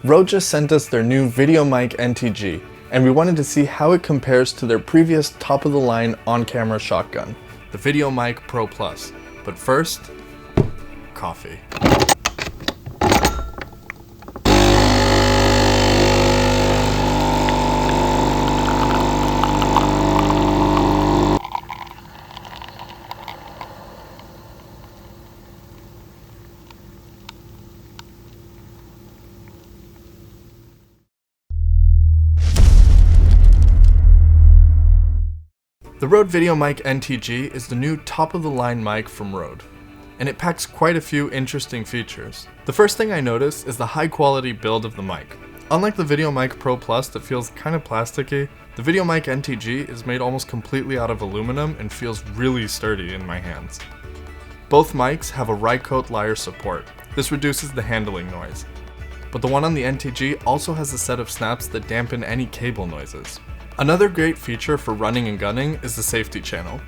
Rode just sent us their new VideoMic NTG, and we wanted to see how it compares to their previous top-of-the-line on-camera shotgun, the VideoMic Pro Plus. But first, coffee. The Rode VideoMic NTG is the new top-of-the-line mic from Rode, and it packs quite a few interesting features. The first thing I noticed is the high-quality build of the mic. Unlike the VideoMic Pro Plus that feels kind of plasticky, the VideoMic NTG is made almost completely out of aluminum and feels really sturdy in my hands. Both mics have a Rycote lyre support. This reduces the handling noise. But the one on the NTG also has a set of snaps that dampen any cable noises. Another great feature for running and gunning is the safety channel.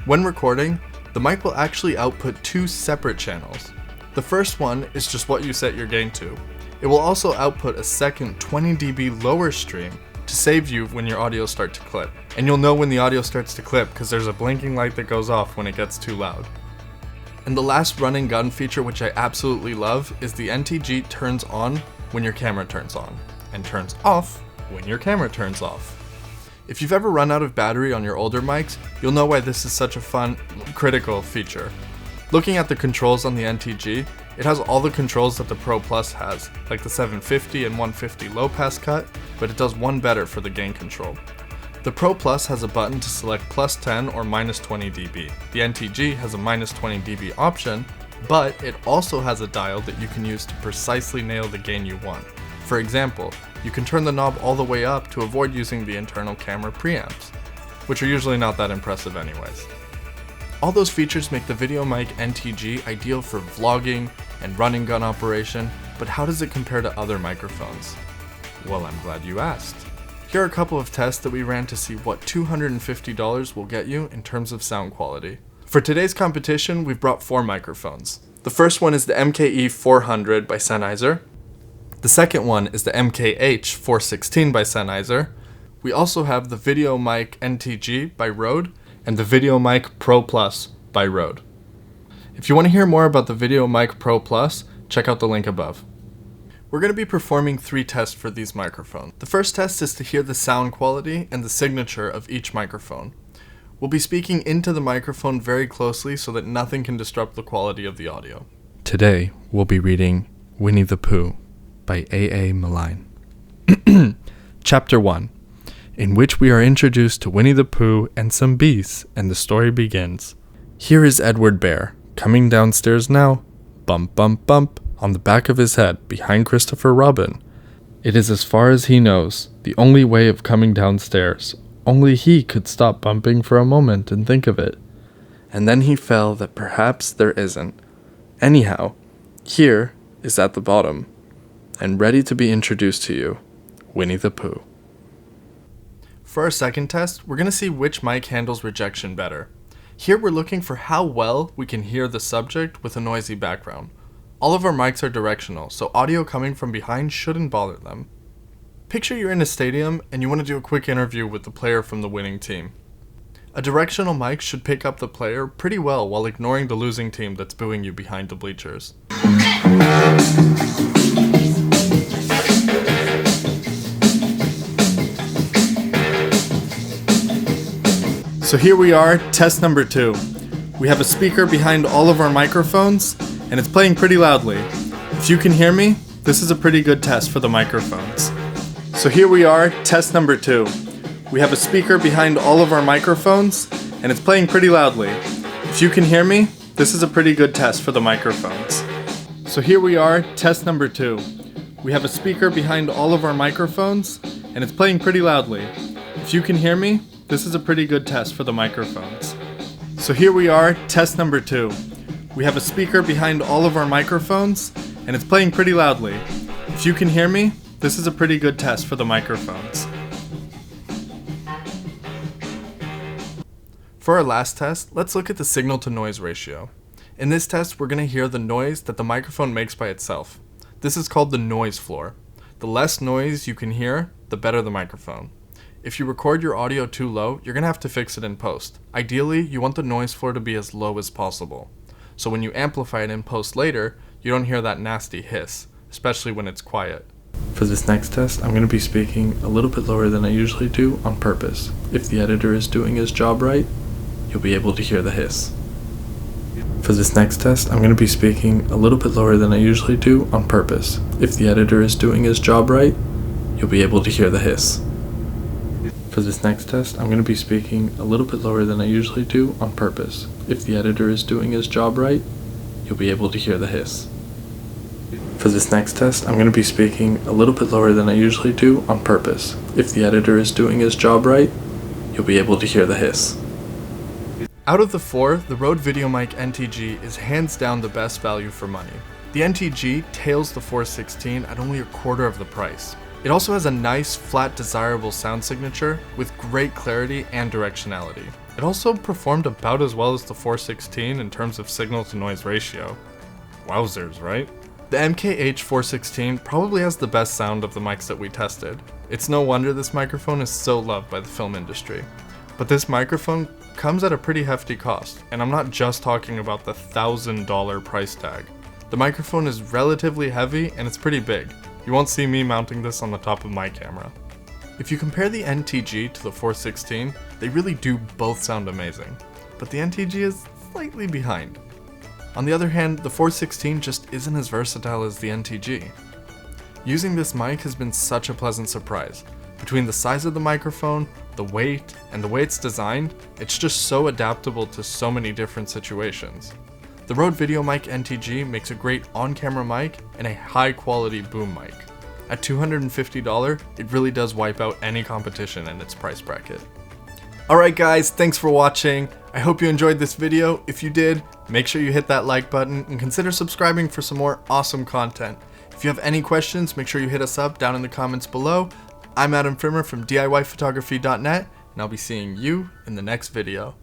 When recording, the mic will actually output two separate channels. The first one is just what you set your gain to. It will also output a second 20 dB lower stream to save you when your audio starts to clip. And you'll know when the audio starts to clip because there's a blinking light that goes off when it gets too loud. And the last run and gun feature, which I absolutely love, is the NTG turns on when your camera turns on and turns off when your camera turns off. If you've ever run out of battery on your older mics, you'll know why this is such a fun, critical feature. Looking at the controls on the NTG, it has all the controls that the Pro Plus has, like the 750 and 150 low pass cut, but it does one better for the gain control. The Pro Plus has a button to select plus 10 or minus 20 dB. The NTG has a minus 20 dB option, but it also has a dial that you can use to precisely nail the gain you want. For example, you can turn the knob all the way up to avoid using the internal camera preamps, which are usually not that impressive anyways. All those features make the VideoMic NTG ideal for vlogging and run and gun operation, but how does it compare to other microphones? Well, I'm glad you asked. Here are a couple of tests that we ran to see what $250 will get you in terms of sound quality. For today's competition, we've brought 4 microphones. The first one is the MKE 400 by Sennheiser. The second one is the MKH 416 by Sennheiser. We also have the VideoMic NTG by Rode and the VideoMic Pro Plus by Rode. If you want to hear more about the VideoMic Pro Plus, check out the link above. We're going to be performing 3 tests for these microphones. The first test is to hear the sound quality and the signature of each microphone. We'll be speaking into the microphone very closely so that nothing can disrupt the quality of the audio. Today, we'll be reading Winnie the Pooh by A.A. Milne. Chapter 1, in which we are introduced to Winnie the Pooh and some beasts, and the story begins. Here is Edward Bear, coming downstairs now, bump bump bump, on the back of his head, behind Christopher Robin. It is as far as he knows, the only way of coming downstairs. Only he could stop bumping for a moment and think of it. And then he felt that perhaps there isn't. Anyhow, here is at the bottom, and ready to be introduced to you, Winnie the Pooh. For our second test, we're going to see which mic handles rejection better. Here we're looking for how well we can hear the subject with a noisy background. All of our mics are directional, so audio coming from behind shouldn't bother them. Picture you're in a stadium and you want to do a quick interview with the player from the winning team. A directional mic should pick up the player pretty well while ignoring the losing team that's booing you behind the bleachers. So here we are, test number 2. We have a speaker behind all of our microphones, and it's playing pretty loudly. If you can hear me, this is a pretty good test for the microphones. So here we are, test number 2. We have a speaker behind all of our microphones, and it's playing pretty loudly. If you can hear me, this is a pretty good test for the microphones. So here we are, test number 2. We have a speaker behind all of our microphones, and it's playing pretty loudly. If you can hear me, this is a pretty good test for the microphones. So here we are, test number 2. We have a speaker behind all of our microphones, and it's playing pretty loudly. If you can hear me, this is a pretty good test for the microphones. For our last test, let's look at the signal to noise ratio. In this test, we're going to hear the noise that the microphone makes by itself. This is called the noise floor. The less noise you can hear, the better the microphone. If you record your audio too low, you're gonna have to fix it in post. Ideally, you want the noise floor to be as low as possible. So when you amplify it in post later, you don't hear that nasty hiss, especially when it's quiet. For this next test, I'm gonna be speaking a little bit lower than I usually do on purpose. If the editor is doing his job right, you'll be able to hear the hiss. For this next test, I'm going to be speaking a little bit lower than I usually do on purpose. If the editor is doing his job right, you'll be able to hear the hiss. For this next test, I'm going to be speaking a little bit lower than I usually do on purpose. If the editor is doing his job right, you'll be able to hear the hiss. For this next test, I'm going to be speaking a little bit lower than I usually do on purpose. If the editor is doing his job right, you'll be able to hear the hiss. Out of the four, the Rode Videomic NTG is hands down the best value for money. The NTG tails the 416 at only a quarter of the price. It also has a nice, flat, desirable sound signature with great clarity and directionality. It also performed about as well as the 416 in terms of signal-to-noise ratio. Wowzers, right? The MKH 416 probably has the best sound of the mics that we tested. It's no wonder this microphone is so loved by the film industry. But this microphone comes at a pretty hefty cost, and I'm not just talking about the $1,000 price tag. The microphone is relatively heavy and it's pretty big. You won't see me mounting this on the top of my camera. If you compare the NTG to the 416, they really do both sound amazing, but the NTG is slightly behind. On the other hand, the 416 just isn't as versatile as the NTG. Using this mic has been such a pleasant surprise. Between the size of the microphone, the weight, and the way it's designed, it's just so adaptable to so many different situations. The Rode Videomic NTG makes a great on-camera mic and a high-quality boom mic. At $250, it really does wipe out any competition in its price bracket. Alright guys, thanks for watching. I hope you enjoyed this video. If you did, make sure you hit that like button and consider subscribing for some more awesome content. If you have any questions, make sure you hit us up down in the comments below. I'm Adam Frimmer from DIYPhotography.net, and I'll be seeing you in the next video.